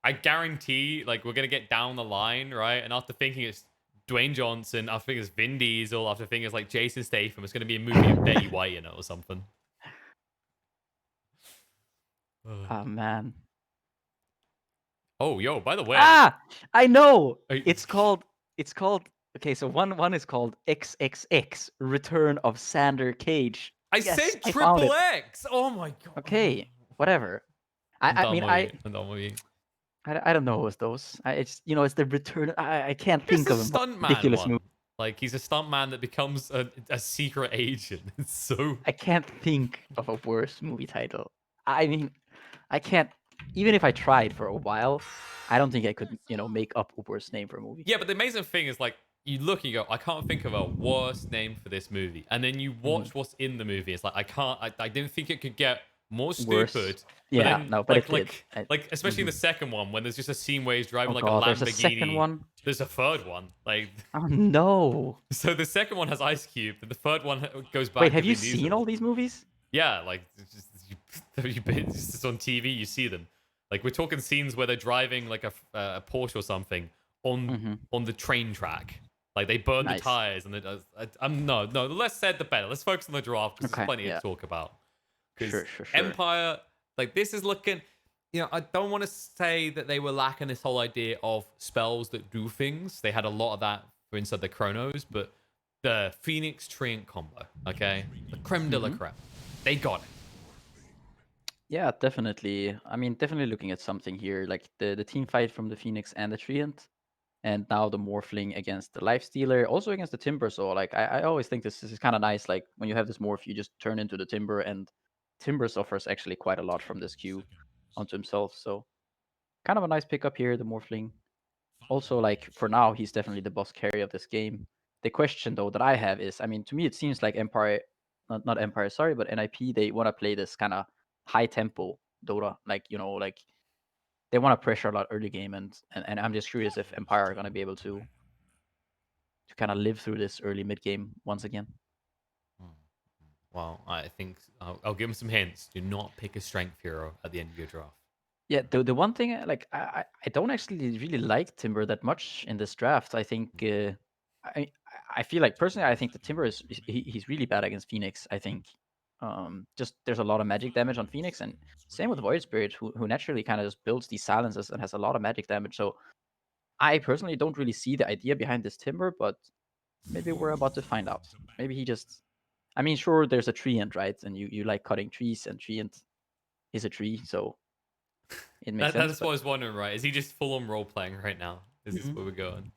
I guarantee, like, we're gonna get down the line, right? And after thinking it's Dwayne Johnson, after thinking it's Vin Diesel, after thinking it's like Jason Statham, it's gonna be a movie of Betty White in it or something. Oh man. Oh, yo, by the way, Ah, I know. I, It's called. Okay, so one is called XXX Return of Sander Cage. I Yes, said I found Triple it. X. Oh my god. Okay, whatever. I'm I done mean with you. I'm done with you. I don't know what's those. It's it's the return. I can't Here's think the of a more stuntman ridiculous one. movie. Like he's a stuntman that becomes a secret agent. It's so I can't think of a worse movie title. I mean, I can't. Even if I tried for a while, I don't think I could make up a worse name for a movie. yeah. But the amazing thing is like you look and you go, I can't think of a worse name for this movie, and then you Mhm. watch what's in the movie. It's like I can't. I didn't think it could get more Worse. stupid. But Yeah, then no, but it did. like especially in the Mhm. second one when there's just a scene where he's driving Oh like a god, there's a second Lamborghini. one. There's a third one. Like Oh no. so the second one has Ice Cube, and the third one goes Wait, back to have you Vin seen Diesel. all these movies? Yeah, like it's just on TV, you see them. Like we're talking scenes where they're driving like a Porsche or something on Mm-hmm. on the train track. Like they burn the Nice. tires, and I'm no. The less said, the better. Let's focus on the draft because there's Okay. plenty to Yeah. talk about. Sure. Because Sure. Sure. Empire, like this is looking. I don't want to say that they were lacking this whole idea of spells that do things. They had a lot of that for inside the Chronos, but the Phoenix Treant combo, okay, the creme de la Mm-hmm. creme, they got it. Yeah, definitely. I mean, definitely looking at something here, like the team fight from the Phoenix and the Treant, and now the Morphling against the Lifestealer, also against the Timber. So, like, I always think this is kind of nice. Like, when you have this Morph, you just turn into the Timber, and Timber suffers actually quite a lot from this Q onto himself. So, kind of a nice pickup here, the Morphling. Also, like, for now, he's definitely the boss carry of this game. The question, though, that I have is, I mean, to me, it seems like Empire, not Empire, sorry, but NIP, they want to play this kind of high tempo Dota. Like, like they want to pressure a lot early game, and I'm just curious if Empire are going to be able to kind of live through this early mid game once again. Well, I think I'll give him some hints. Do not pick a strength hero at the end of your draft. Yeah, the one thing like I don't actually really like Timber that much in this draft. I think I I feel like personally I think the Timber he's really bad against Phoenix. I think just there's a lot of magic damage on Phoenix, and same with Void Spirit, who naturally kind of just builds these silences and has a lot of magic damage. So I personally don't really see the idea behind this Timber, but maybe we're about to find out. Maybe he just, I mean, sure, there's a treant, right? And you like cutting trees, and treant is a tree, so it makes sense. That's what But I was wondering. Right? Is he just full on role playing right now? Is this mhm. where we're going?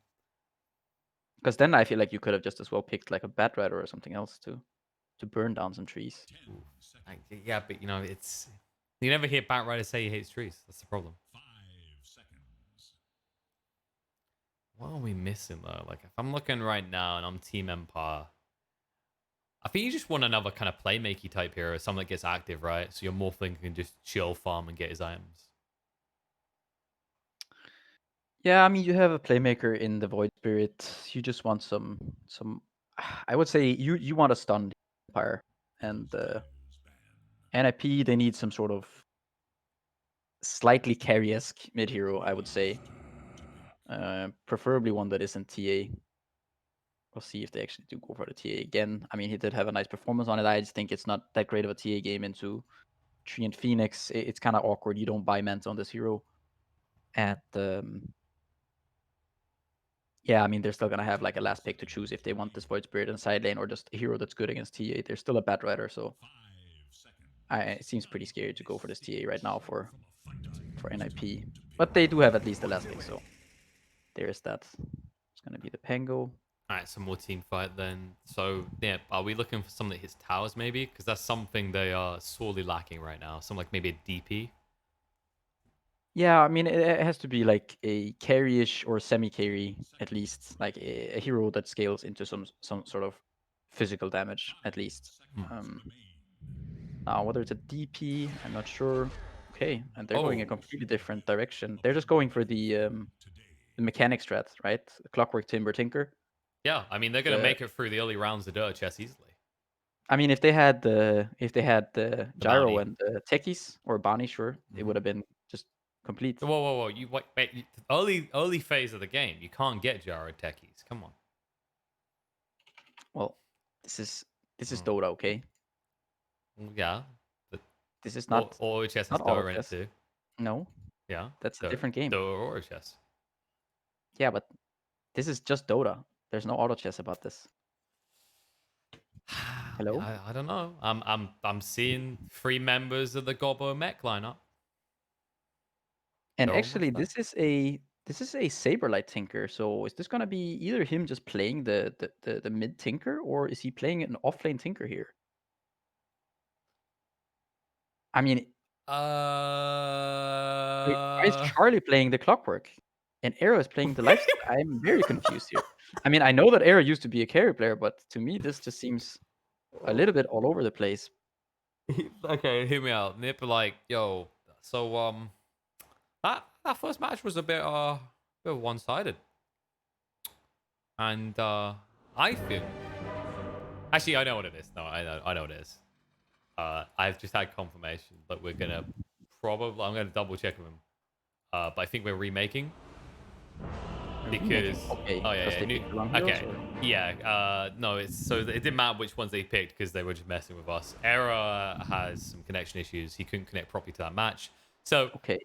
Because then I feel like you could have just as well picked like a Bat Rider or something else to burn down some trees. Ooh. Yeah, but it's you never hear Batrider say he hates trees. That's the problem. What are we missing though? Like if I'm looking right now and I'm Team Empire, I think you just want another kind of playmaky type hero, someone that gets active, right? So your Morphling can just chill farm and get his items. Yeah, I mean you have a playmaker in the Void Spirit. You just want some. I would say you want to stun the Empire, and NIP they need some sort of slightly carry-esque mid hero. I would say, preferably one that isn't TA. We'll see if they actually do go for the TA again. I mean, he did have a nice performance on it. I just think it's not that great of a TA game into Tree and Phoenix. It's kind of awkward. You don't buy Manta on this hero. And yeah, I mean, they're still going to have like a last pick to choose if they want this Void Spirit in side lane or just a hero that's good against TA. They're still a Bat Rider, so it seems pretty scary to go for this TA right now for NIP. But they do have at least the last pick, so there's that. It's going to be the Pango. All right, some more team fight then. So yeah, are we looking for something that hits towers maybe? Because that's something they are sorely lacking right now. Something like maybe a DP. Yeah, I mean, it has to be like a carry-ish or semi-carry at least, like a hero that scales into some sort of physical damage at least. Um, Now, whether it's a DP, I'm not sure. Okay, and they're going a Oh, completely different direction. They're just going for the mechanic strat, right? The Clockwork Timber Tinker. yeah. I mean, they're gonna The make it through the early rounds of Dirt Chess easily. I mean, if they had the The Gyro bounty. and the Techies or Bonnie, sure, it would Hmm. have been just complete. Whoa. You wait. Early phase of the game. You can't get gyro techies. Come on. Well, this is Mm. Dota, okay? Yeah. But This is Auto chess has not auto Dota in it chess. too. No, Yeah. that's a Dota. different game. Dota or Auto chess. Yeah, but this is just Dota. There's no auto chess about this. Hello? I don't know. I'm seeing 3 members of the Gobbo mech lineup. And They're actually, almost there. this is a Saberlight Tinker. So is this gonna be either him just playing the mid Tinker, or is he playing an offlane Tinker here? I mean, why is Uh, Charlie playing the Clockwork and Arrow is playing the Lifesteal? I'm very confused here. I mean, I know that Arrow used to be a carry player, but to me, this just seems a little bit all over the place. okay, hear me out. NiP like, yo, so that first match was a bit one-sided. And I think actually I know what it is. No, I know what it is. I've just had confirmation that we're gonna I'm gonna double check with him. But I think we're remaking because Okay, oh yeah, because yeah they picked the wrong heroes, okay, or? yeah. No, it's so it didn't matter which ones they picked because they were just messing with us. Era has some connection issues. He couldn't connect properly to that match. So Okay.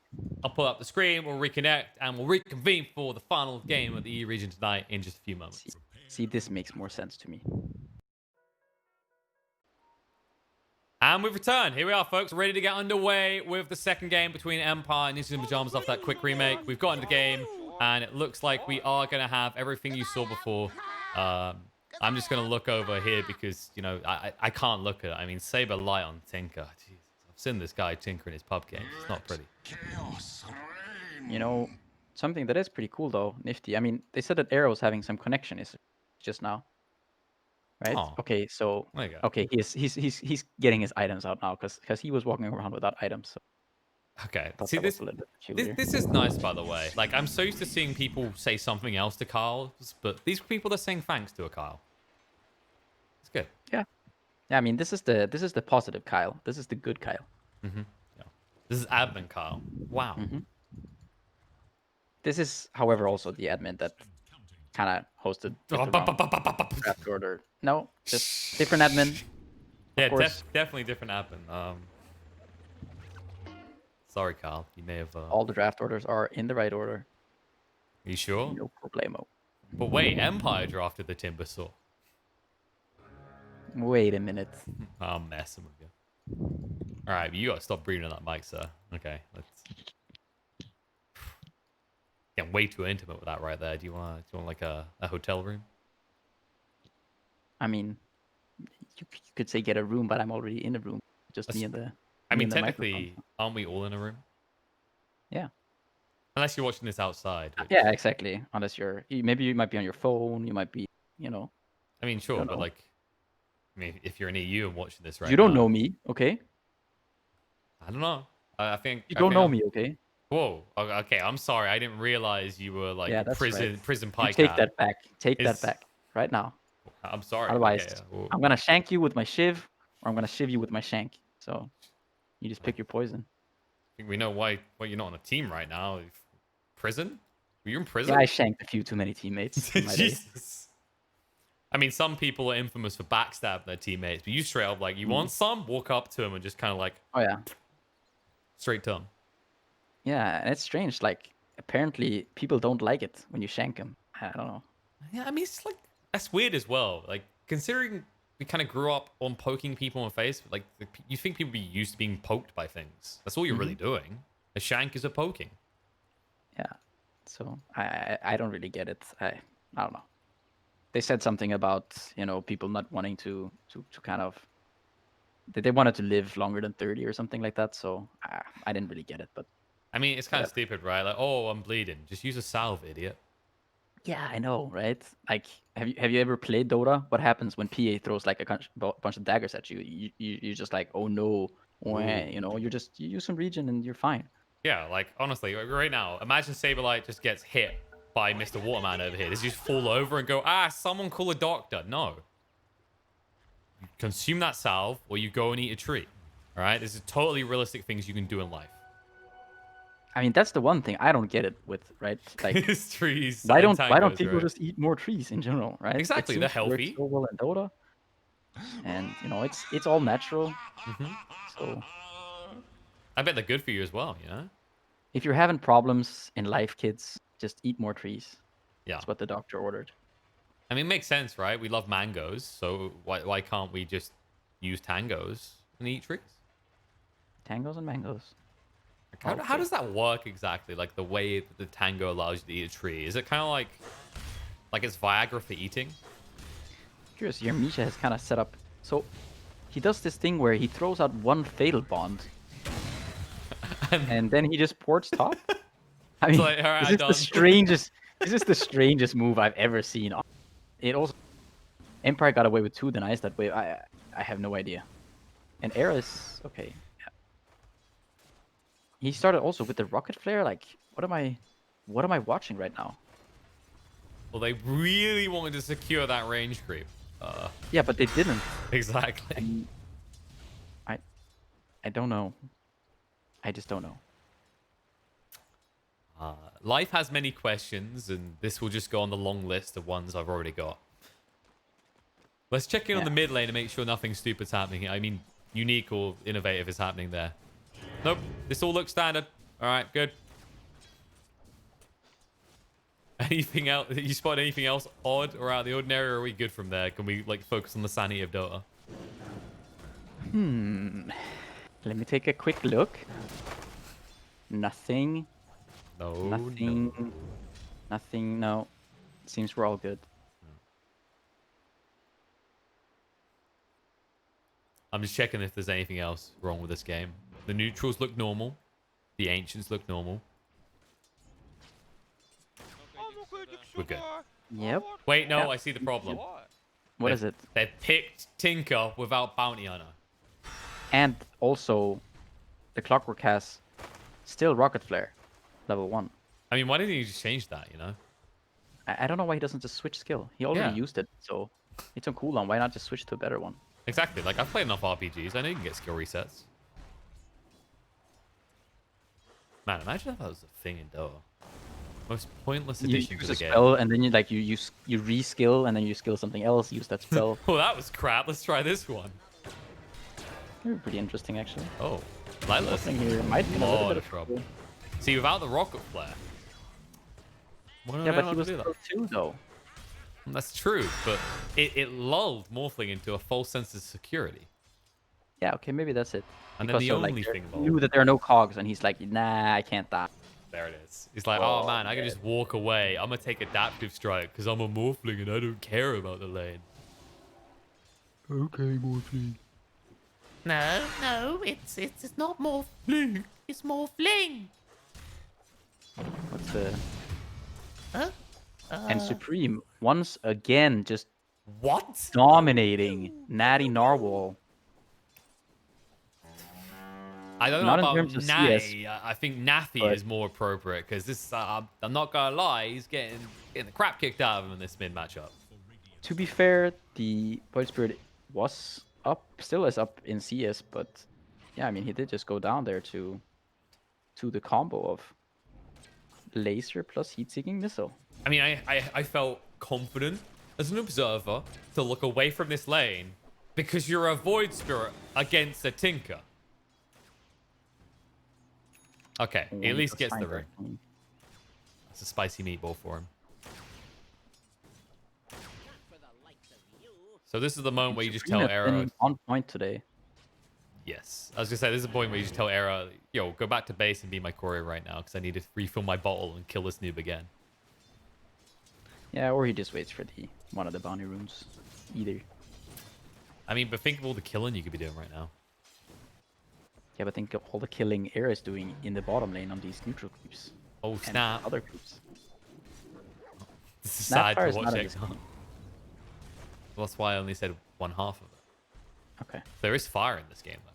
I'll pull up the screen. We'll reconnect and we'll reconvene for the final game of the E region tonight in just a few moments. See, this makes more sense to me. And we've returned. Here we are, folks, ready to get underway with the second game between Empire and NiP Pyjamas off that quick remake. We've got into the game, and it looks like we are going to have everything you saw before. I'm just going to look over here because, you know, I can't look at it. I mean, Saber Light on Tinker. Jesus, I've seen this guy tinker in his pub games. It's not pretty. You know, something that is pretty cool though, nifty. I mean, they said that Arrow's having some connection is just now, right? Oh, Okay, so there you go. okay, he's getting his items out now because he was walking around without items. So Okay. I thought See, that was a little bit peculiar. this is nice, by the way. Like, I'm so used to seeing people say something else to Kyle's, but these people are saying thanks to a Kyle. It's good. Yeah, yeah. I mean, this is the positive Kyle. This is the good Kyle. Mm-hmm. Yeah. This is admin Kyle. Wow. Hmm. This is, however, also the admin that kind of hosted with the wrong draft order. No, just different admin. Yeah, Of course, definitely different admin. Sorry, Kyle. You may have. all the draft orders are in the right order. You sure? No problemo. But wait, Empire drafted the Timber Saw. Wait a minute. I'm messing with you. All right, you gotta stop breathing on that mic, sir. Okay, let's. Getting way too intimate with that right there. Do you want like a hotel room? I mean, you could say get a room, but I'm already in a room. Just me and the. I me mean, and the technically, microphone. aren't we all in a room? Yeah. Unless you're watching this outside. Which, Yeah, exactly. Unless maybe you might be on your phone. You might be, I mean, I sure, don't but know. like, I mean, if you're in EU and watching this right You don't now, know me, okay? I don't know. I think You I don't think know I'm. me, okay? Whoa. Okay, I'm sorry. I didn't realize you were Yeah, like that's right. prison You take Pykatt. that back. Take that Is back right now. I'm sorry. Otherwise, Okay. Well, I'm gonna shank you with my shiv, or I'm gonna shiv you with my shank. So you just pick your poison. I think we know why you're not on a team right now. Prison? Were you in Yeah, prison? I shanked a few too many teammates in my day. Jesus. I mean, some people are infamous for backstab their teammates, but you straight up like, you want some? Walk up to them and just kind of like Oh yeah. straight to them. Yeah, and it's strange. Like apparently people don't like it when you shank them. I don't know. Yeah, I mean, it's like that's weird as well. Like considering we kind of grew up on poking people in the face, like you think people be used to being poked by things. That's all you're really doing. A shank is a poking. Yeah. So I don't really get it. I don't know. They said something about people not wanting to kind of that they wanted to live longer than 30 or something like that. So I didn't really get it, but I mean, it's kind of whatever. stupid, right? Like, oh, I'm bleeding. Just use a salve, idiot. Yeah, I know, right? Like, have you ever played Dota? What happens when PA throws like a bunch of daggers at you? You're just like, oh no, wah, Ooh. you use some region and you're fine. Yeah, like honestly, right now, imagine Saberlight just gets hit by Mr. Waterman over here. Does he just fall over and go, someone call a doctor? No. You consume that salve or you go and eat a tree. All right? This is totally realistic things you can do in life. I mean, that's the one thing I don't get it with, right? Like, It's trees why and don't tangos, people right? just eat more trees in general, right? It Exactly, they're seems to work healthy. so well in Dota, and it's all natural. Hmm. So I bet they're good for you as well, you know? if you're having problems in life, kids, just eat more trees. Yeah. That's what the doctor ordered. I mean, it makes sense, right? We love mangoes, so why can't we just use tangos and eat trees? Tangos and mangoes. Like, how Okay. does that work exactly? Like the way that the tango allows you to eat a tree? Is it kind of like it's Viagra for eating? Curious here, Misha has kind of set up. So he does this thing where he throws out one fatal bond, And and then he just ports top. I it's mean, like, all right, this I'm is the done. strangest. This is the strangest move I've ever seen. It also Empire got away with 2 denies that way. I have no idea. And Eris, okay. Yeah. He started also with the rocket flare. Like, what am I watching right now? Well, they really wanted to secure that range creep. Yeah, but they didn't. Exactly. And I I don't know. I just don't know. Life has many questions, and this will just go on the long list of ones I've already got. Let's check in on Yeah. the mid lane and make sure nothing stupid's happening here. I mean, unique or innovative is happening there. Nope, this all looks standard. All right, good. Anything else? You spot anything else odd or out of the ordinary, or are we good from there? Can we like focus on the sanity of Dota? Let me take a quick look. Nothing. No, Nothing. no. Nothing. No. Seems we're all good. I'm just checking if there's anything else wrong with this game. The neutrals look normal. The ancients look normal. We're good. Yep. Wait, no, Yeah. I see the problem. What is it? They picked Tinker without Bounty Hunter. And also, the Clockwork has still Rocket Flare, level 1. I mean, why didn't you just change that, you know? I don't know why he doesn't just switch skill. He already Yeah. used it, so it's on cooldown. Why not just switch to a better one? Exactly. Like, I've played enough RPGs. I know you can get skill resets. Man, imagine if that was a thing in Dota. Most pointless You addition to use the a game. spell, and then you reskill, and then you skill something else. Use that spell. Well, that was crap. Let's try this one. Pretty interesting, actually. Oh, Lila's Opening here might be in a little bit of trouble. See, without the rocket flare. Yeah, but he was level 2 though. That's true, but it lulled Morphling into a false sense of security. Yeah, okay, maybe that's it. And Because then the so, only like, thing he knew that there are no cogs, and he's like, nah, I can't die. there it is. He's like, oh man, I can just walk away. I'm gonna take adaptive strike because I'm a Morphling and I don't care about the lane. Okay, Morphling. No, it's not more fling. It's more fling. What's the... Huh? And Supreme, once again, just What? dominating Natty Narwhal. I don't know Not in about terms of Natty. CS, I think Naffy but- is more appropriate because this. I'm not gonna lie, he's getting the crap kicked out of him in this mid matchup. To be fair, the Void Spirit was up, still is up in CS, but yeah, I mean, he did just go down there to the combo of laser plus heat-seeking missile. I mean, I felt confident as an observer to look away from this lane because you're a Void Spirit against a Tinker. Okay, he at least gets the ring. That's a spicy meatball for him. So this is the moment where you just tell Era. On point today. Yes, I was gonna say this is the point where you just tell Era, yo, go back to base and be my courier right now because I need to refill my bottle and kill this noob again. Yeah, or he just waits for the one of the bounty runes. Either. I mean, but think of all the killing you could be doing right now. Yeah, but think of all the killing Era is doing in the bottom lane on these neutral creeps. Oh And snap! other creeps. This is sad Snapfire to is watch not in it. this game. Well, that's why I only said one half of it. Okay. There is fire in this game though.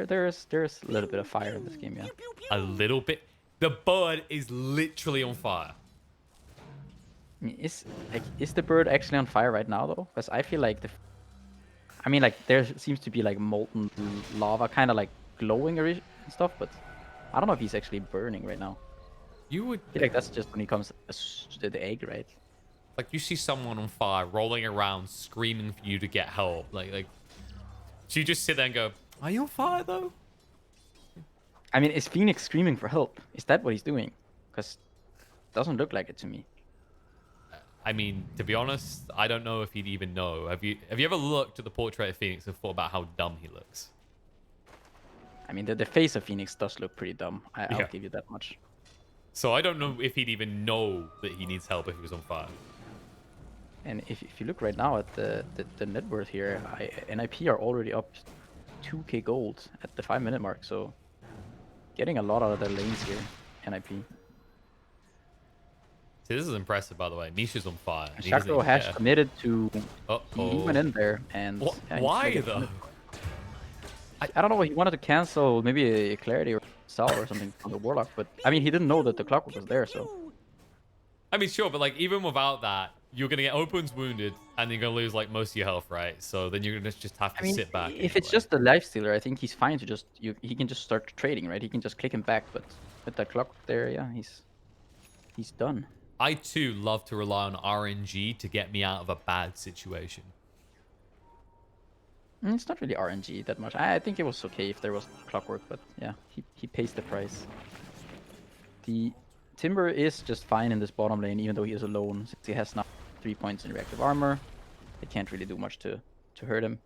There's a little bit of fire in this game, yeah. A little bit. The bird is literally on fire. Is the bird actually on fire right now though? Because I feel like I mean, like there seems to be like molten lava, kind of like glowing and stuff, but I don't know if he's actually burning right now. You would I feel like that's just when he comes to the egg, right? like you see someone on fire rolling around screaming for you to get help. Like so you just sit there and go, "Are you on fire though?" I mean, is Phoenix screaming for help? Is that what he's doing? Because doesn't look like it to me. I mean, to be honest, I don't know if he'd even know. Have you ever looked at the portrait of Phoenix and thought about how dumb he looks? I mean, the face of Phoenix does look pretty dumb. I'll Yeah. give you that much. So I don't know if he'd even know that he needs help if he was on fire. And if you look right now at the net worth here, NiP are already up 2k gold at the 5-minute mark, so getting a lot out of their lanes here, NiP. See, this is impressive, by the way. Misha's on fire. And He doesn't Shakro even has care. committed to... Uh-oh. He went in there and... yeah, he's Why, making though? it. I don't know, he wanted to cancel maybe a Clarity or Sal or something on the Warlock, but I mean, he didn't know that the clockwork was there, so... I mean, sure, but like even without that, you're gonna get opens wounded, and you're gonna lose like most of your health, right? So then you're gonna just have to I mean, sit back. if it's anyway. just the lifestealer, I think he's fine to just... he can just start trading, right? He can just click him back, but with that clock there, yeah, he's done. I too love to rely on RNG to get me out of a bad situation. It's not really RNG that much. I think it was okay if there was clockwork, but yeah, he pays the price. The Timber is just fine in this bottom lane, even though he is alone, since he has now 3 points in reactive armor. It can't really do much to hurt him.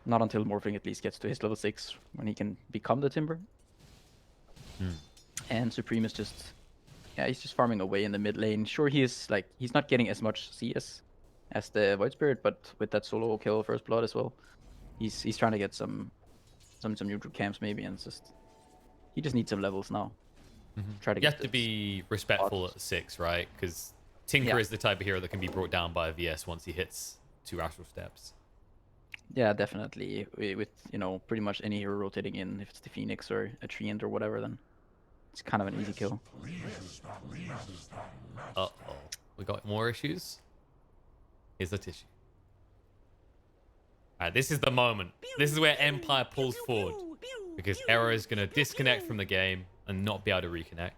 Not until Morphling at least gets to his level 6, when he can become the Timber. And Supreme is just... yeah, he's just farming away in the mid lane. Sure, he's not getting as much CS as the Void Spirit, but with that solo kill first blood as well, he's trying to get some neutral camps maybe, and he just needs some levels now. Try to You get have to be respectful at 6, right? Because Tinker is the type of hero that can be brought down by a VS once he hits 2 astral steps. Yeah, definitely. With pretty much any hero rotating in, if it's the Phoenix or a Treant or whatever, then it's kind of an easy kill. Uh-oh. We got more issues? Here's the tissue. Alright, this is the moment. This is where Empire pulls forward. Because Era is going to disconnect from the game and not be able to reconnect.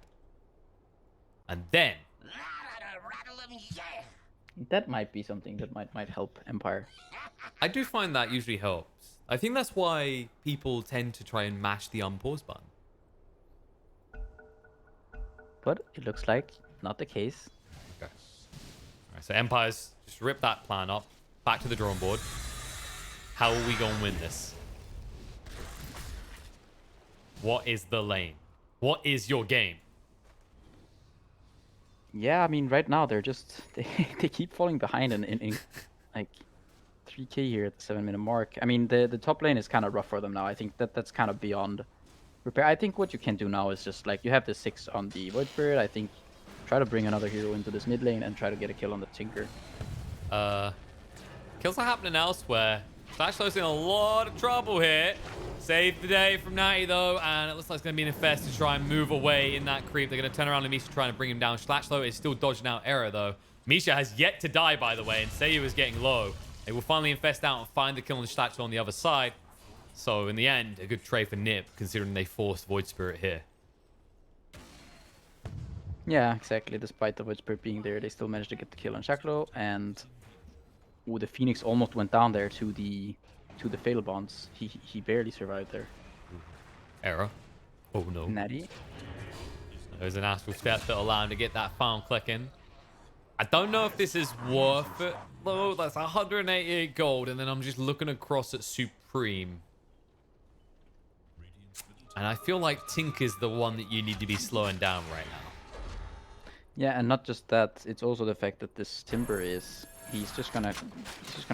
And then... That might be something that might help Empire. I do find that usually helps. I think that's why people tend to try and mash the unpause button. But it looks like not the case. Okay. Alright, so Empire's just rip that plan up. Back to the drawing board. How are we going to win this? What is the lane? What is your game? Yeah, I mean, right now they're just... they keep falling behind in like 3k here at the 7-minute mark. I mean, the top lane is kind of rough for them now. I think that's kind of beyond repair. I think what you can do now is just like, you have the 6 on the Void Spirit. I think try to bring another hero into this mid lane and try to get a kill on the Tinker. Kills are happening elsewhere. Slashflow's in a lot of trouble here. Save the day from Natty, though, and it looks like it's going to be an Infest to try and move away in that creep. They're going to turn around and Misha trying to bring him down. Slashflow is still dodging out Error, though. Misha has yet to die, by the way, and Seiyu is getting low. They will finally Infest out and find the kill on Slashflow on the other side. So, in the end, a good trade for NiP, considering they forced Void Spirit here. Yeah, exactly. Despite the Void Spirit being there, they still managed to get the kill on Shaklo, and ooh, the Phoenix almost went down there to the Fatal Bonds. He barely survived there. Error. Oh, no. Natty. There's an astral step that'll allow him to get that farm clicking. I don't know if this is worth it, though. That's 188 gold, and then I'm just looking across at Supreme. And I feel like Tinker's the one that you need to be slowing down right now. Yeah, and not just that, it's also the fact that this Timber is... He's just gonna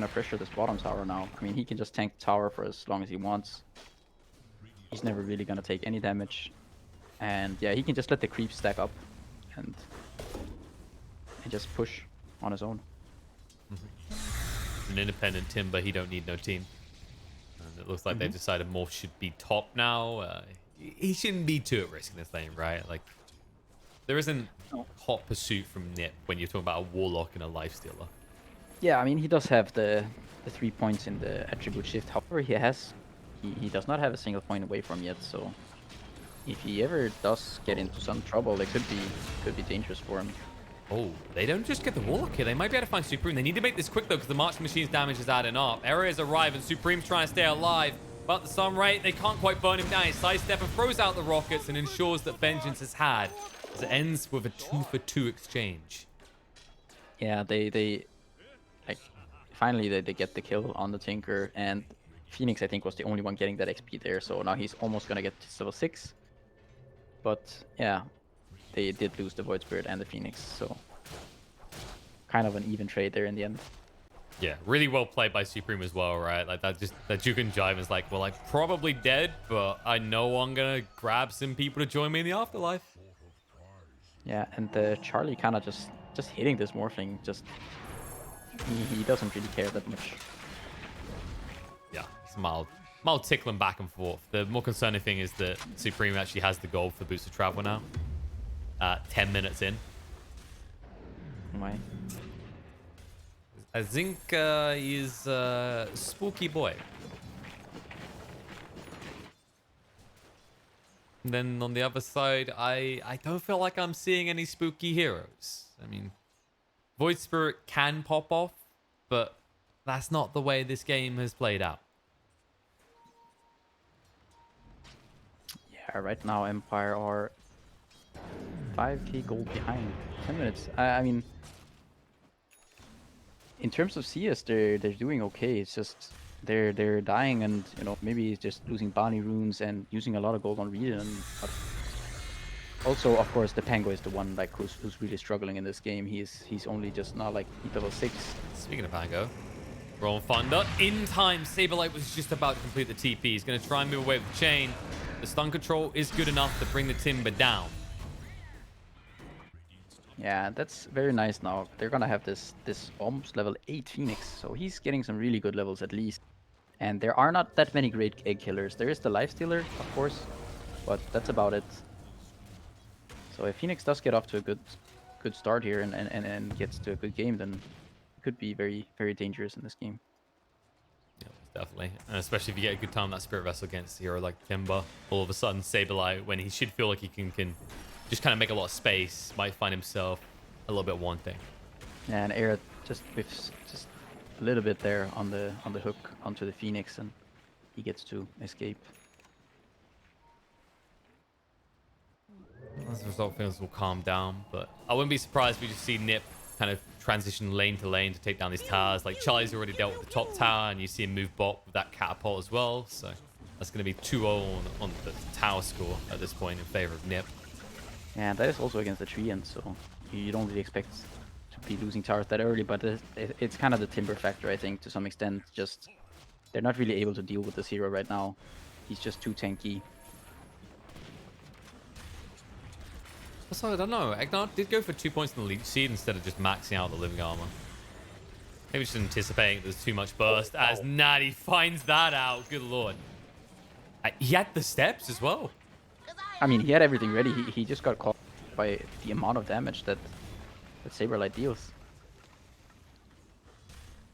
pressure this bottom tower now. I mean, he can just tank the tower for as long as he wants. He's never really gonna take any damage. And yeah, he can just let the creep stack up and just push on his own. An independent Timber, he don't need no team. And it looks like they've decided Morph should be top now. He shouldn't be too at risk in this lane, right? Like, there isn't hot pursuit from NiP when you're talking about a Warlock and a Lifestealer. Yeah, I mean, he does have the 3 points in the attribute shift. However, he does not have a single point away from yet, so if he ever does get into some trouble, it could be dangerous for him. Oh, they don't just get the Warlock here. They might be able to find Supreme. They need to make this quick, though, because the Marching Machine's damage is adding up. Areas arrive, and Supreme's trying to stay alive. But the Sun Ray, they can't quite burn him down. He sidestep and throws out the rockets and ensures that vengeance is had. As it ends with a 2-for-2 exchange. Yeah, they like finally they get the kill on the Tinker, and Phoenix I think was the only one getting that XP there. So now he's almost gonna get to level 6. But yeah, they did lose the Void Spirit and the Phoenix, so kind of an even trade there in the end. Yeah, really well played by Supreme as well, right? Like that juke and jive is like, well, I'm probably dead, but I know I'm gonna grab some people to join me in the afterlife. Yeah, and Charlie kind of just hitting this Morphling, just he doesn't really care that much. Yeah, it's mild tickling back and forth. The more concerning thing is that Supreme actually has the gold for Boots of Travel now. 10 minutes in. Why? I think he's a spooky boy. And then on the other side, I don't feel like I'm seeing any spooky heroes. I mean, Void Spirit can pop off, but that's not the way this game has played out. Yeah, right now Empire are 5k gold behind. 10 minutes. I mean, in terms of CS, they're doing okay. It's just they're dying, and you know, maybe just losing bounty runes and using a lot of gold on Regen. But also, of course, the Pango is the one like who's really struggling in this game. He's only just now like level 6. Speaking of Pango, Roll Thunder in time. Saberlight was just about to complete the TP. He's going to try and move away with the chain. The stun control is good enough to bring the Timber down. Yeah, that's very nice now. They're gonna have this almost level 8 Phoenix, so he's getting some really good levels at least. And there are not that many great egg killers. There is the Lifestealer, of course, but that's about it. So if Phoenix does get off to a good start here and gets to a good game, then it could be very, very dangerous in this game. Yeah, definitely. And especially if you get a good time that Spirit Vessel against a hero like Timber, all of a sudden Saberlight, when he should feel like he can just kind of make a lot of space, might find himself a little bit wanting. Yeah, and Air just whiffs just a little bit there on the hook onto the Phoenix, and he gets to escape. As a result, things will calm down, but I wouldn't be surprised if we just see NiP kind of transition lane to lane to take down these towers. Like Charlie's already dealt with the top tower, and you see him move bot with that catapult as well. So that's going to be 2-0 on the tower score at this point in favor of NiP. And that is also against the Treant, so you don't really expect to be losing towers that early, but it's kind of the Timber factor, I think, to some extent. Just they're not really able to deal with this hero right now. He's just too tanky. Also, I don't know. Egnar did go for 2 points in the lead seed instead of just maxing out the living armor. Maybe just anticipating there's too much burst as Natty finds that out. Good lord. He had the steps as well. I mean, he had everything ready. He just got caught by the amount of damage that Saberlight deals.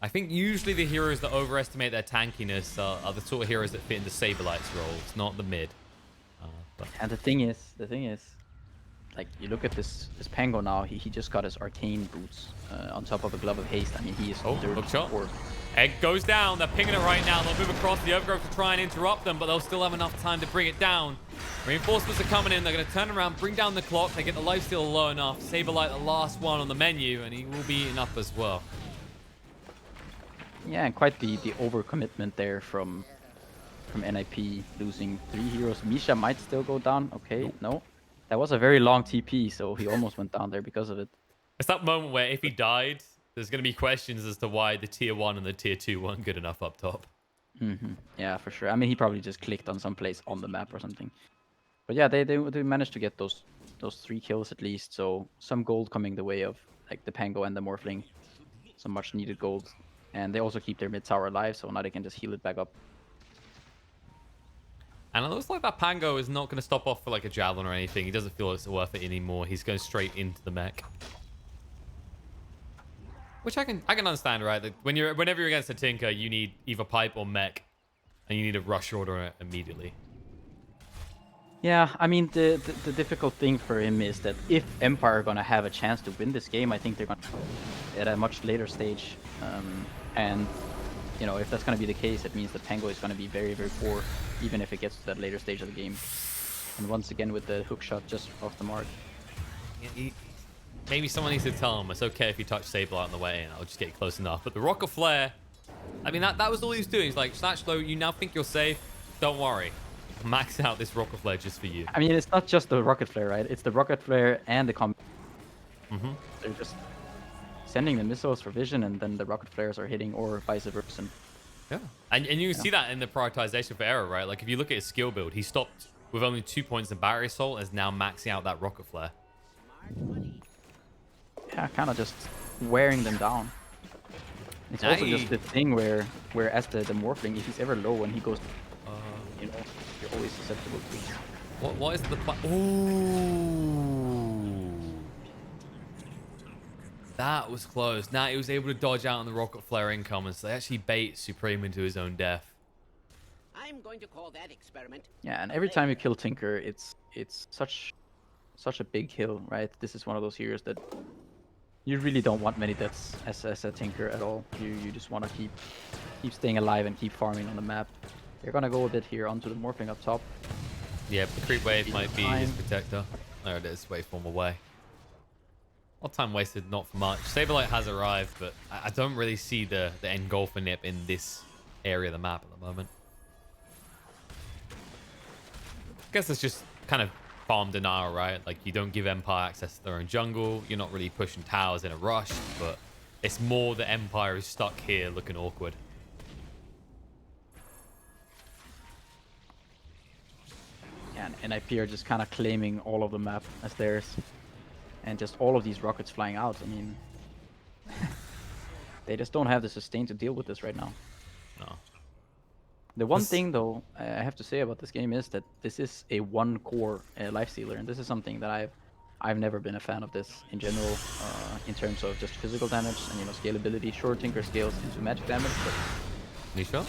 I think usually the heroes that overestimate their tankiness are the sort of heroes that fit into Saberlight's role. It's not the mid. And the thing is, like, you look at this Pango now, he just got his arcane boots on top of a glove of haste. I mean, he is hook shot. Egg goes down. They're pinging it right now. They'll move across the overgrowth to try and interrupt them, but they'll still have enough time to bring it down. Reinforcements are coming in. They're going to turn around, bring down the clock. They get the lifesteal low enough. Saberlight, the last one on the menu, and he will be eaten up as well. Yeah, and quite the overcommitment there from NiP, losing 3 heroes. Misha might still go down. Okay, no. That was a very long TP, so he almost went down there because of it. It's that moment where if he died, there's going to be questions as to why the tier 1 and the tier 2 weren't good enough up top. Yeah, for sure. I mean, he probably just clicked on some place on the map or something. But yeah, they managed to get those 3 kills at least. So some gold coming the way of like the Pango and the Morphling. Some much needed gold. And they also keep their mid tower alive, so now they can just heal it back up. And it looks like that Pango is not going to stop off for like a javelin or anything. He doesn't feel it's worth it anymore. He's going straight into the mech. Which I can understand, right? That whenever you're against a Tinker, you need either pipe or mech. And you need a rush order immediately. Yeah, I mean the difficult thing for him is that if Empire are gonna have a chance to win this game, I think they're gonna at a much later stage. And you know, if that's gonna be the case, it means that Tango is gonna be very, very poor, even if it gets to that later stage of the game. And once again with the hook shot just off the mark. Maybe someone needs to tell him it's okay if you touch Sableye on the way in. I'll just get close enough. But the Rocket Flare, I mean, that was all he was doing. He's like, Snatchlow, you now think you're safe? Don't worry. Max out this Rocket Flare just for you. I mean, it's not just the rocket flare, right? It's the rocket flare and the combat. They're just sending the missiles for vision, and then the rocket flares are hitting, or vice versa. Yeah. And you can see that in the prioritization for Arrow, right? Like, if you look at his skill build, he stopped with only 2 points in battery assault, and is now maxing out that Rocket Flare. Yeah, kind of just wearing them down. It's also just the thing where as the Morphling, if he's ever low and he goes, you know, you're always susceptible to it. What is the plan? Ooh. That was close. Now he was able to dodge out on the Rocket Flare incoming, so they actually bait Supreme into his own death. I'm going to call that experiment. Yeah, and every time you kill Tinker, it's such a big kill, right? This is one of those heroes that you really don't want many deaths as a Tinker at all. You just want to keep staying alive and keep farming on the map. They're gonna go a bit here onto the Morphling up top. Yeah, the creep wave might be his protector. There it is, waveform away. A lot of time wasted, not for much. Saberlight has arrived, but I don't really see the end goal for NiP in this area of the map at the moment. I guess it's just kind of farm denial, right? Like, you don't give Empire access to their own jungle. You're not really pushing towers in a rush, but it's more the Empire is stuck here looking awkward. Yeah, and NiP are just kind of claiming all of the map as theirs. And just all of these rockets flying out. I mean, they just don't have the sustain to deal with this right now. No. The one thing, though, I have to say about this game is that this is a one-core lifestealer, and this is something that I've never been a fan of this in general, in terms of just physical damage and, you know, scalability. Sure, Tinker scales into magic damage, but... Nisha?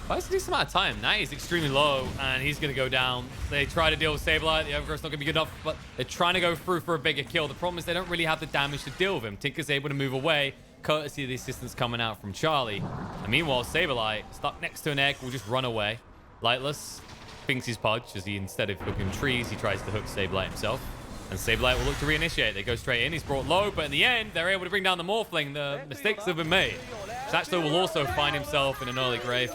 Well, it's a decent amount of time. Now he's extremely low, and he's going to go down. They try to deal with Sableye. The Overgrowth's not going to be good enough, but they're trying to go through for a bigger kill. The problem is they don't really have the damage to deal with him. Tinker's able to move away, courtesy of the assistance coming out from Charlie. And meanwhile, Sableye, stuck next to an egg, will just run away. Lightless thinks he's Pudge, as he, instead of hooking trees, he tries to hook Sableye himself. And Sableye will look to reinitiate. They go straight in. He's brought low, but in the end, they're able to bring down the Morphling. The mistakes have been made. Satchlo will also find himself in an early grave.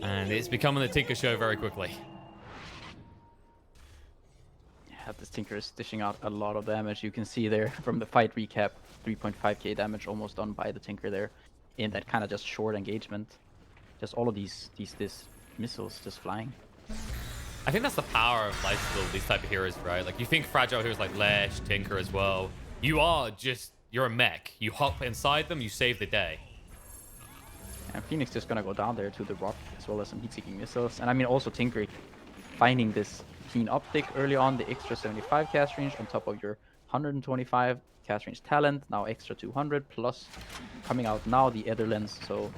And it's becoming the Tinker show very quickly. Yeah, this Tinker is dishing out a lot of damage. You can see there from the fight recap, 3.5k damage almost done by the Tinker there in that kind of just short engagement. Just all of these missiles just flying. I think that's the power of lifesteal, these type of heroes, right? Like, you think fragile heroes like Lesh, Tinker as well. You're a mech. You hop inside them, you save the day. And Phoenix just gonna go down there to the rock as well as some heat-seeking missiles. And I mean also Tinker finding this keen optic early on, the extra 75 cast range on top of your 125 cast range talent, now extra 200 plus coming out now the Ether Lens. So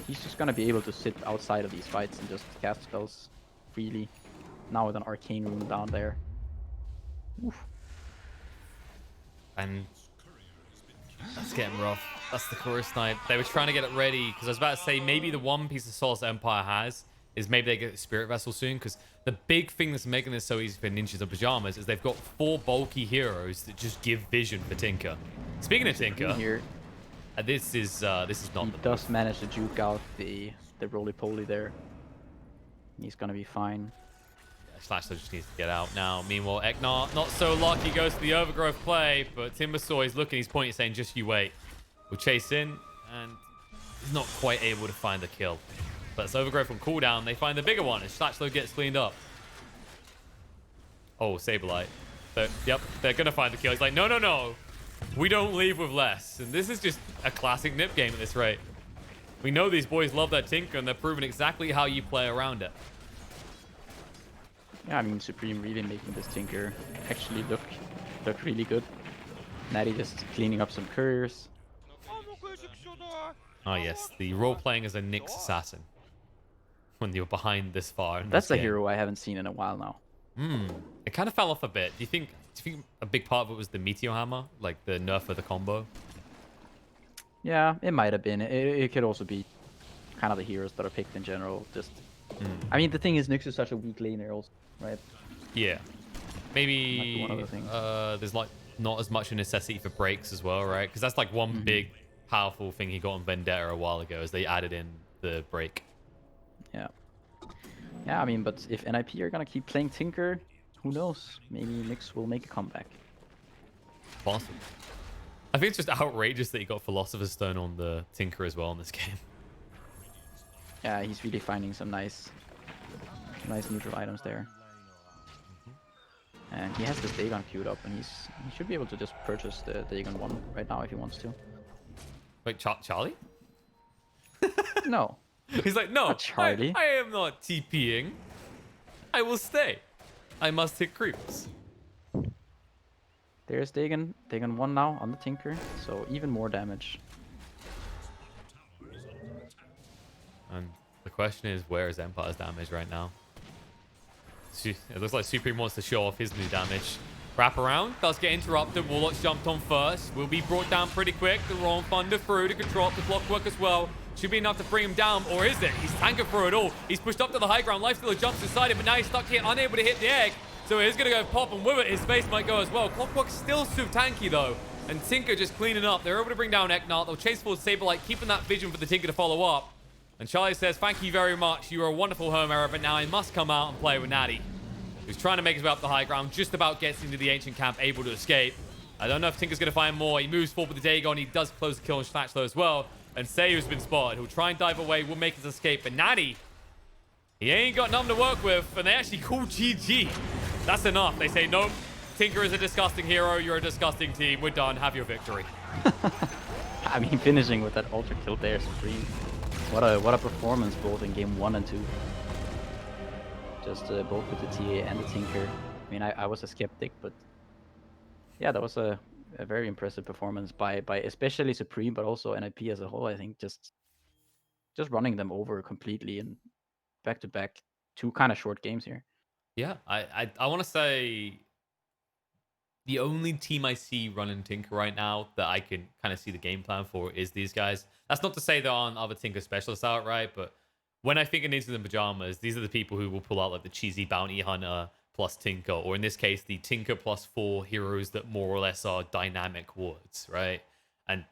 he's just gonna be able to sit outside of these fights and just cast spells freely. Now with an arcane rune down there. Oof. And that's getting rough. That's the chorus snipe. They were trying to get it ready, because I was about to say maybe the one piece of sauce Empire has is maybe they get a Spirit Vessel soon, because the big thing that's making this so easy for Ninjas and Pyjamas is they've got 4 bulky heroes that just give vision for Tinker. Speaking of Tinker, here, this is not he the does manage to juke out the roly-poly there. He's gonna be fine. Slashler just needs to get out now. Meanwhile, Eknar, not so lucky, goes to the Overgrowth play, but Timbersaw is looking, he's pointing, saying, just you wait. We'll chase in, and he's not quite able to find the kill. But it's Overgrowth from cooldown. They find the bigger one, and Slashler gets cleaned up. Oh, Saberlight. Yep, they're going to find the kill. He's like, no, no, no. We don't leave with less. And this is just a classic NiP game at this rate. We know these boys love that Tinker, and they're proving exactly how you play around it. Yeah, I mean, Supreme really making this Tinker actually look really good. Natty just cleaning up some couriers. Oh, yes. The role-playing as a Nyx assassin. when you're behind this far. In That's this a game. hero I haven't seen in a while now. It kind of fell off a bit. Do you think a big part of it was the Meteor Hammer, like the nerf of the combo? Yeah, it might have been. It could also be kind of the heroes that are picked in general. Just, I mean, the thing is, Nyx is such a weak laner, also, right? Yeah. Might be Maybe one of the things. there's like not as much a necessity for breaks as well, right? Because that's like one big powerful thing he got on Vendetta a while ago, is they added in the break. Yeah. Yeah, I mean, but if NiP are gonna keep playing Tinker, who knows? Maybe Nyx will make a comeback. Possible. I think it's just outrageous that he got Philosopher's Stone on the Tinker as well in this game. Yeah, he's really finding some nice neutral items there. And he has this Dagon queued up, and he should be able to just purchase the Dagon 1 right now if he wants to. Wait, Charlie? No. He's like, no, Not Charlie. I am not TPing. I will stay. I must hit creeps. There's Dagon 1 now on the Tinker, so even more damage. And the question is, where is Empire's damage right now? It looks like Supreme wants to show off his new damage. Wrap around, does get interrupted. Warlock's jumped on first. Will be brought down pretty quick. The Wrong Thunder through to control up the Clockwork as well. Should be enough to bring him down, or is it? He's tanking through it all. He's pushed up to the high ground. Lifestealer jumps inside him, but now he's stuck here, unable to hit the egg. So he's going to go pop, and with it, his face might go as well. Clockwork's still super tanky, though. And Tinker just cleaning up. They're able to bring down Eknart. They'll chase forward Saberlight, keeping that vision for the Tinker to follow up. And Charlie says, thank you very much. You were a wonderful home error, but now I must come out and play with Natty. He's trying to make his way up the high ground, just about gets into the ancient camp, able to escape. I don't know if Tinker's going to find more. He moves forward with the Dagon. He does close the kill on Snatch though as well. And Sayu's been spotted. He'll try and dive away, will make his escape. But Natty, he ain't got nothing to work with. And they actually call GG. That's enough. They say, nope, Tinker is a disgusting hero. You're a disgusting team. We're done. Have your victory. I mean, finishing with that ultra kill there, Supreme. What a performance both in game 1 and 2. Just both with the TA and the Tinker. I mean, I was a skeptic, but yeah, that was a very impressive performance by especially Supreme, but also NiP as a whole. I think just running them over completely and back to back 2 kind of short games here. Yeah, I want to say the only team I see running Tinker right now that I can kind of see the game plan for is these guys. That's not to say there aren't other Tinker specialists out, right? But when I think of NiP and Pyjamas, these are the people who will pull out like the cheesy Bounty Hunter plus Tinker, or in this case, the Tinker plus 4 heroes that more or less are dynamic wards, right? And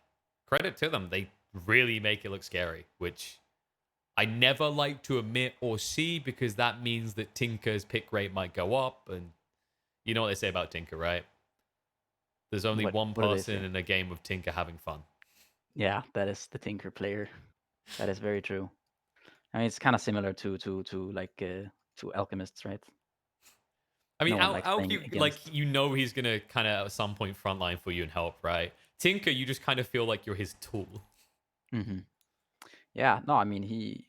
credit to them, they really make it look scary, which I never like to admit or see, because that means that Tinker's pick rate might go up, and you know what they say about Tinker, right? There's only one what do they person say? in a game of Tinker having fun. Yeah, that is the Tinker player. That is very true. I mean, it's kind of similar to alchemists, right? I mean, No one likes how playing you, against. like, you know he's gonna kind of at some point frontline for you and help, right? Tinker, you just kind of feel like you're his tool. Mm-hmm. Yeah, no, I mean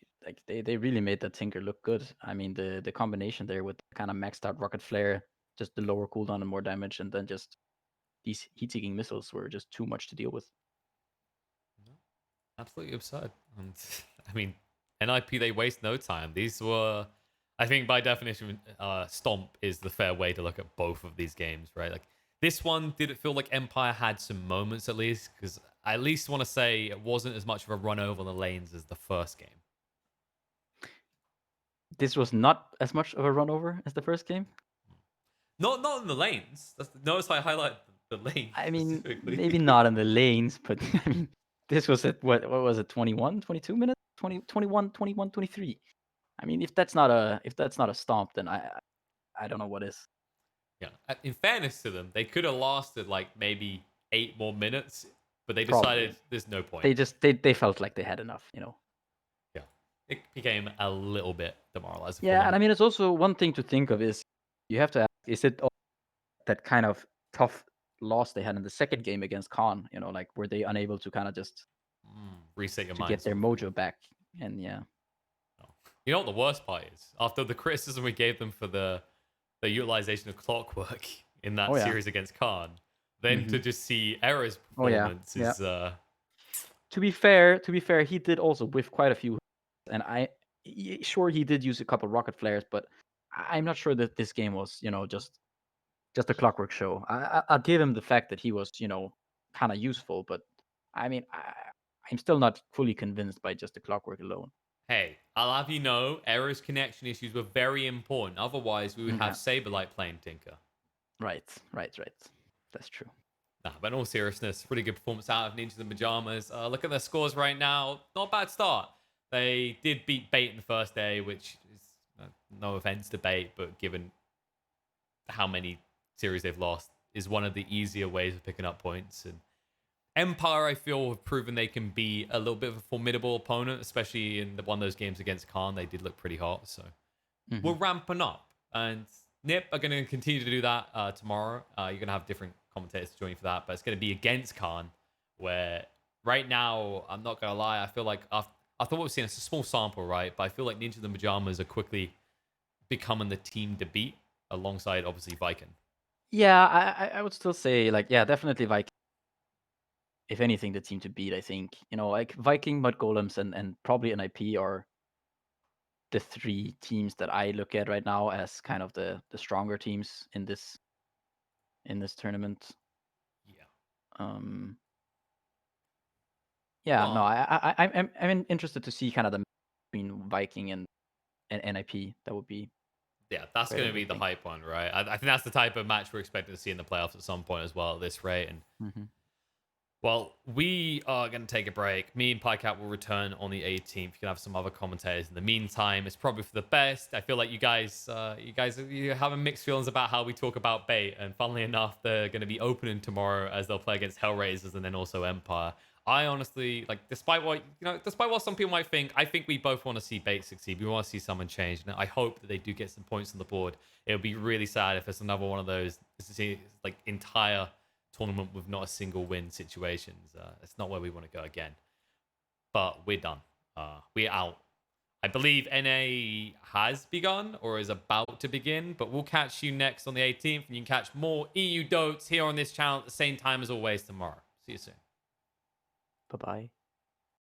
they really made that Tinker look good. I mean the combination there with kind of maxed out rocket flare, just the lower cooldown and more damage, and then just these heat-seeking missiles were just too much to deal with. Absolutely absurd. And I mean, NiP, they waste no time. These were, I think by definition, Stomp is the fair way to look at both of these games, right? Like, this one, did it feel like Empire had some moments at least? Because I at least want to say it wasn't as much of a run over the lanes as the first game. This was not as much of a run over as the first game. Not in the lanes. Notice I highlight the lanes. I mean, specifically. maybe not in the lanes, but I mean, this was at what was it, 21, 22 minutes? 20, 21, 21, 23. I mean, if that's not a stomp, then I don't know what is. Yeah. In fairness to them, they could have lasted like maybe 8 more minutes, but they decided Probably. there's no point. They felt like they had enough, you know. Yeah. It became a little bit demoralizing. for Yeah, them. and I mean, it's also one thing to think of is you have to ask, is it that kind of tough loss they had in the second game against Khan? You know, like were they unable to kind of just reset your to mind. get their sort of thing. mojo back? And yeah, You know what the worst part is? After the criticism we gave them for the utilization of Clockwork in that Oh, yeah. series against Khan, then to just see Era's Oh, yeah. performance is to be fair, he did also whiff quite a few, and sure, he did use a couple rocket flares, but I'm not sure that this game was, just a clockwork show. I'll give him the fact that he was, kind of useful, but I mean, I'm still not fully convinced by just the clockwork alone. Hey, I'll have you know, Error's connection issues were very important. Otherwise, we would have Okay. Saberlight playing Tinker. Right. That's true. Nah, but in all seriousness, really good performance out of Ninjas and Pyjamas. Look at their scores right now. Not a bad start. They did beat Bait in the first day, which is no offense to Bait, but given how many series they've lost, is one of the easier ways of picking up points. And Empire, I feel, have proven they can be a little bit of a formidable opponent, especially in one of those games against Khan. They did look pretty hot, so we're ramping up. And NiP are going to continue to do that tomorrow. You're going to have different commentators to join you for that, but it's going to be against Khan, where right now, I'm not going to lie, I feel like after what we've seen, it's a small sample, right? But I feel like Ninjas and Pyjamas are quickly becoming the team to beat alongside, obviously, Viking. Yeah, I would still say, like, yeah, definitely Viking. If anything, the team to beat, I think. Like Viking, Mud Golems, and probably NiP are the three teams that I look at right now as kind of the stronger teams in this tournament. Yeah. Yeah, no, Well, I'm interested to see kind of the between Viking and NiP. That would be yeah, that's very going to be the interesting. hype one, right? I think that's the type of match we're expecting to see in the playoffs at some point as well at this rate. And Mhm. well, we are going to take a break. Me and Pajkatt will return on the 18th. You can have some other commentators in the meantime. It's probably for the best. I feel like you guys you having mixed feelings about how we talk about Bait. And funnily enough, they're going to be opening tomorrow as they'll play against Hellraisers and then also Empire. I honestly, like, despite what some people might think, I think we both want to see Bait succeed. We want to see someone change. And I hope that they do get some points on the board. It would be really sad if it's another one of those, like, entire tournament with not a single win situations. It's not where we want to go again. But we're done. We're out. I believe NA has begun or is about to begin, but we'll catch you next on the 18th, and you can catch more EU Dotes here on this channel at the same time as always tomorrow. See you soon. Bye-bye.